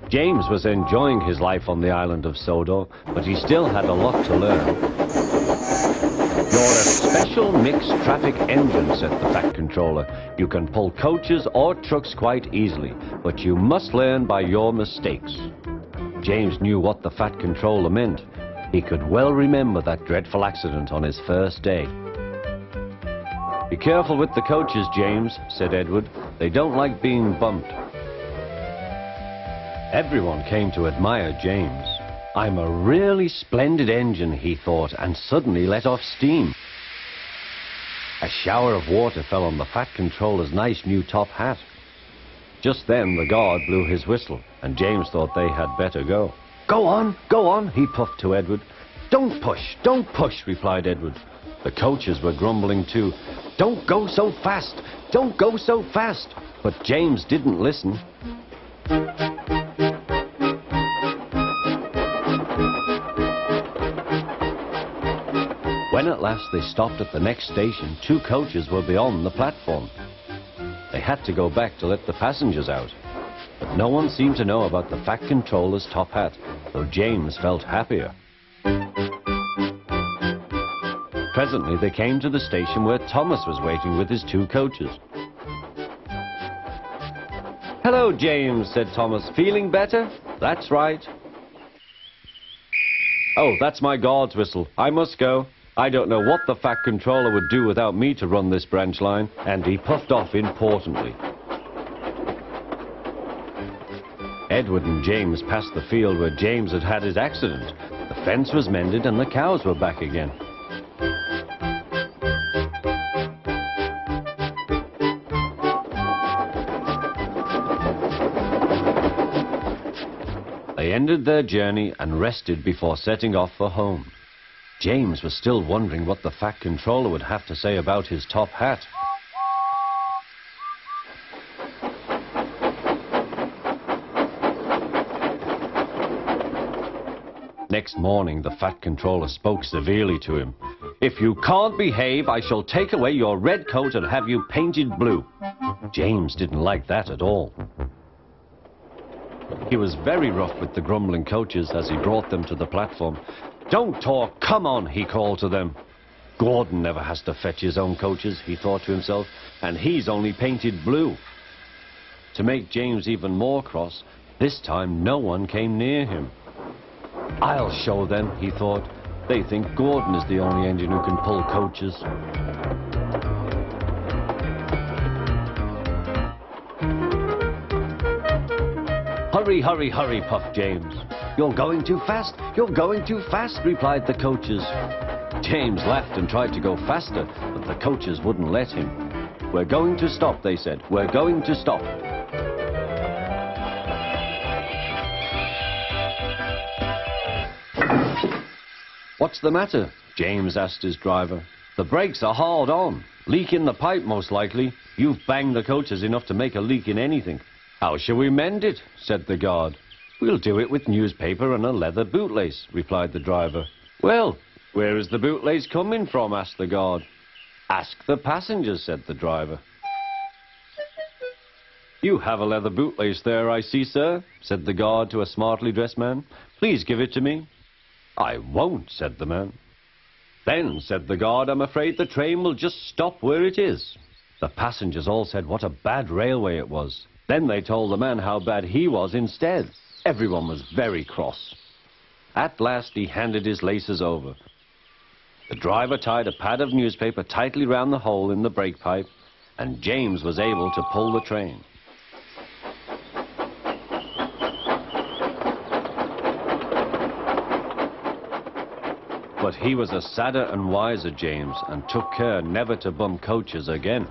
James was enjoying his life on the island of Sodor, but he still had a lot to learn. You're a special mixed traffic engine, said the Fat Controller. You can pull coaches or trucks quite easily, but you must learn by your mistakes. James knew what the Fat Controller meant. He could well remember that dreadful accident on his first day. Be careful with the coaches, James, said Edward. They don't like being bumped. Everyone came to admire James. I'm a really splendid engine, he thought, and suddenly let off steam. A shower of water fell on the Fat Controller's nice new top hat. Just then the guard blew his whistle, and James thought they had better go. Go on, he puffed to Edward. Don't push, replied Edward. The coaches were grumbling too. Don't go so fast, don't go so fast. But James didn't listen. When at last they stopped at the next station, two coaches were beyond the platform. They had to go back to let the passengers out. But no one seemed to know about the Fat Controller's top hat, though James felt happier. Presently they came to the station where Thomas was waiting with his two coaches. Hello, James, said Thomas. Feeling better? That's right. Oh, that's my guard's whistle. I must go. I don't know what the Fat Controller would do without me to run this branch line. And he puffed off importantly. Edward and James passed the field where James had had his accident. The fence was mended and the cows were back again. They ended their journey and rested before setting off for home. James was still wondering what the Fat Controller would have to say about his top hat. Next morning, the Fat Controller spoke severely to him. If you can't behave, I shall take away your red coat and have you painted blue. James didn't like that at all. He was very rough with the grumbling coaches as he brought them to the platform. Don't talk, come on, he called to them. Gordon never has to fetch his own coaches, he thought to himself, and he's only painted blue. To make James even more cross, this time no one came near him. I'll show them, he thought. They think Gordon is the only engine who can pull coaches. Hurry, hurry, hurry, puffed James. You're going too fast, replied the coaches. James laughed and tried to go faster, but the coaches wouldn't let him. We're going to stop, they said. We're going to stop. What's the matter? James asked his driver. The brakes are hard on. Leak in the pipe, most likely. You've banged the coaches enough to make a leak in anything. How shall we mend it? Said the guard. We'll do it with newspaper and a leather bootlace, replied the driver. Well, where is the bootlace coming from? Asked the guard. Ask the passengers, said the driver. You have a leather bootlace there, I see, sir, said the guard to a smartly dressed man. Please give it to me. I won't, said the man. Then, said the guard, I'm afraid the train will just stop where it is. The passengers all said what a bad railway it was. Then they told the man how bad he was instead. Everyone was very cross. At last he handed his laces over. The driver tied a pad of newspaper tightly round the hole in the brake pipe, and James was able to pull the train. But he was a sadder and wiser James, and took care never to bump coaches again.